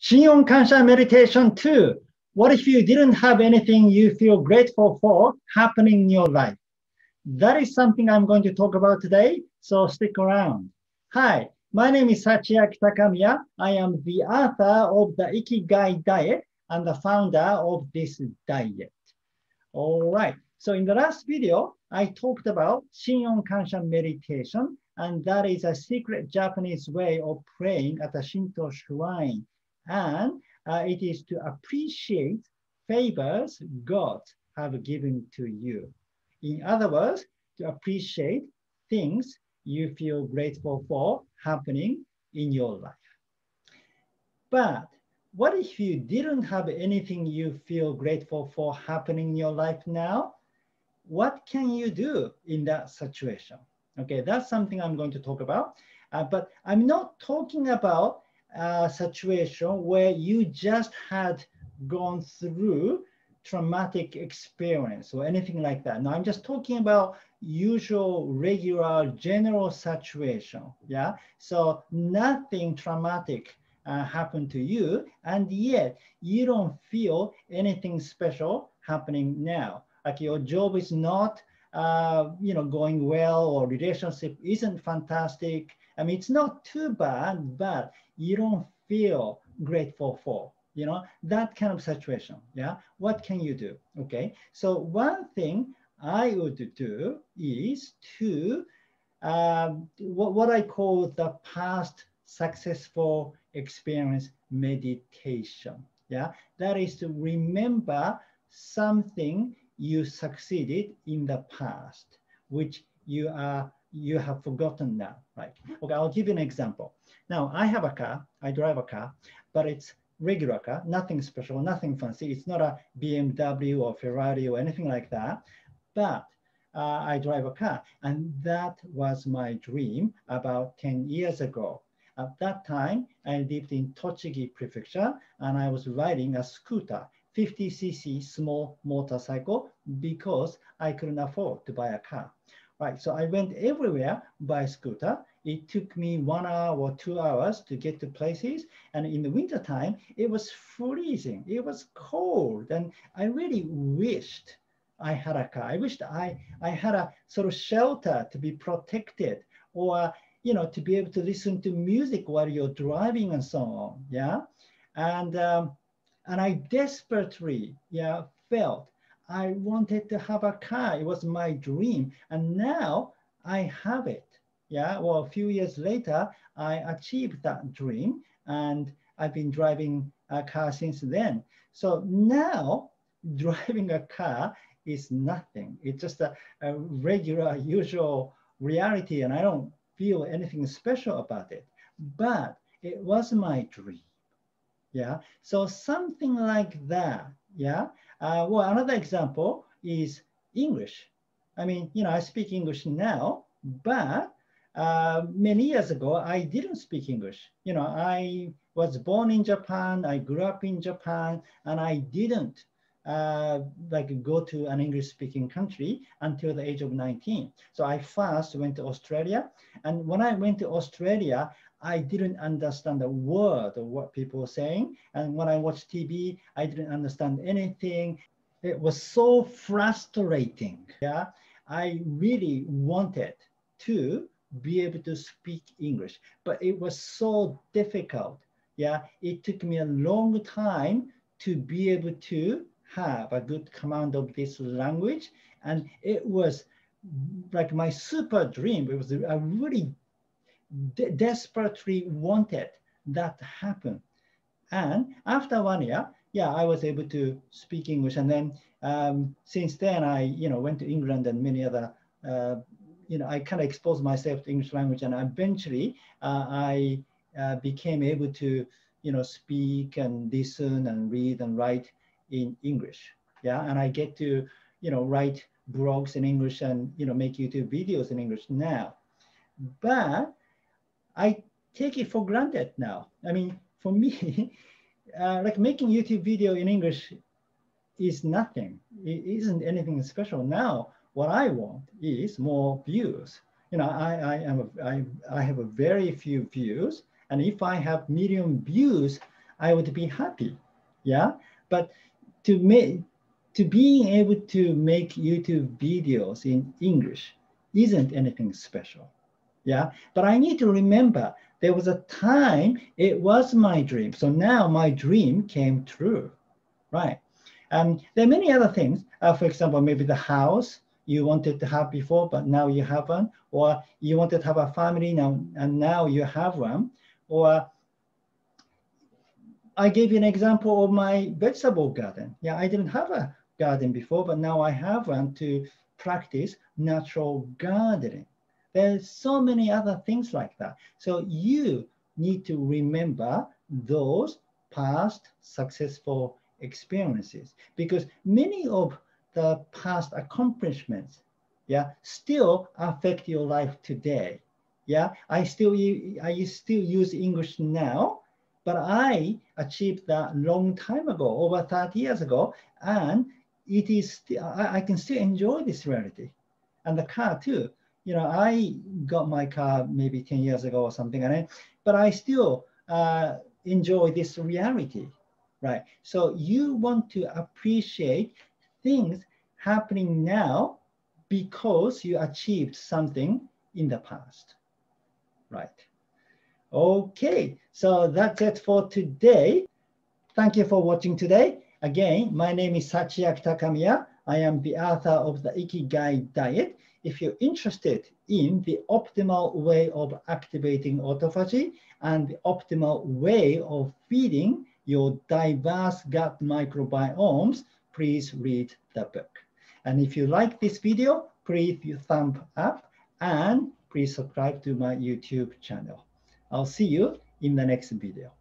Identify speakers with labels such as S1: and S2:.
S1: Shinon Kansha meditation 2. What if you didn't have anything you feel grateful for happening in your life? That is something I'm going to talk about today, so stick around. Hi, my name is Sachiaki Takamiya. I am the author of the Ikigai diet and the founder of this diet. All right, so in the last video, I talked about Shinon Kansha meditation, and that is a secret Japanese way of praying at a Shinto shrine. And it is to appreciate favors God have given to you. In other words, to appreciate things you feel grateful for happening in your life. But what if you didn't have anything you feel grateful for happening in your life now? What can you do in that situation? Okay, that's something I'm going to talk about. But I'm not talking about a situation where you just had gone through traumatic experience or anything like that. No, I'm just talking about usual, regular, general situation. Yeah, so nothing traumatic happened to you, and yet you don't feel anything special happening now. Like your job is not going well, or relationship isn't fantastic. I mean, it's not too bad, but you don't feel grateful for, that kind of situation. Yeah, what can you do? Okay, so one thing I would do is to what I call the past successful experience meditation. Yeah, that is to remember something you succeeded in the past, which you have forgotten now, right? Okay, I'll give you an example. Now, I have a car, I drive a car, but it's regular car, nothing special, nothing fancy. It's not a BMW or Ferrari or anything like that, but I drive a car, and that was my dream about 10 years ago. At that time, I lived in Tochigi Prefecture, and I was riding a scooter, 50cc small motorcycle, because I couldn't afford to buy a car. Right, so I went everywhere by scooter. It took me 1 hour or 2 hours to get to places. And in the wintertime, it was freezing. It was cold. And I really wished I had a car. I wished I had a sort of shelter to be protected, or to be able to listen to music while you're driving and so on. Yeah. And I desperately, felt I wanted to have a car. It was my dream. And now I have it. Yeah, well, a few years later, I achieved that dream, and I've been driving a car since then. So now driving a car is nothing. It's just a regular, usual reality, and I don't feel anything special about it. But it was my dream. Yeah, so something like that. Yeah. Well, another example is English. I mean, I speak English now, but many years ago, I didn't speak English. I was born in Japan, I grew up in Japan, and I didn't go to an English-speaking country until the age of 19. So I first went to Australia, and when I went to Australia, I didn't understand a word of what people were saying. And when I watched TV, I didn't understand anything. It was so frustrating. Yeah, I really wanted to be able to speak English, but it was so difficult. Yeah, it took me a long time to be able to have a good command of this language. And it was like my super dream. It was a really desperately wanted that to happen. And after 1 year, I was able to speak English. And then since then, I went to England and many other, I kind of exposed myself to English language, and eventually I became able to, speak and listen and read and write in English. Yeah, and I get to, write blogs in English and, make YouTube videos in English now. But I take it for granted now. I mean, for me, like making YouTube video in English is nothing. It isn't anything special. Now, what I want is more views. I have a very few views, and if I have million views, I would be happy. Yeah, but to make to being able to make YouTube videos in English isn't anything special. Yeah, but I need to remember there was a time it was my dream. So now my dream came true, right? There are many other things. For example, maybe the house you wanted to have before, but now you have one, or you wanted to have a family now, and now you have one, or I gave you an example of my vegetable garden. Yeah, I didn't have a garden before, but now I have one to practice natural gardening. There's so many other things like that. So you need to remember those past successful experiences, because many of the past accomplishments, yeah, still affect your life today. Yeah, I still use English now, but I achieved that long time ago, over 30 years ago, and it is I can still enjoy this reality. And the car too. You know, I got my car maybe 10 years ago or something, but I still enjoy this reality, right? So you want to appreciate things happening now because you achieved something in the past, right? Okay, so that's it for today. Thank you for watching today. Again, my name is Sachiaki Takamiya. I am the author of the Ikigai Diet. If you're interested in the optimal way of activating autophagy and the optimal way of feeding your diverse gut microbiomes, please read the book. And if you like this video, please thumb up and please subscribe to my YouTube channel. I'll see you in the next video.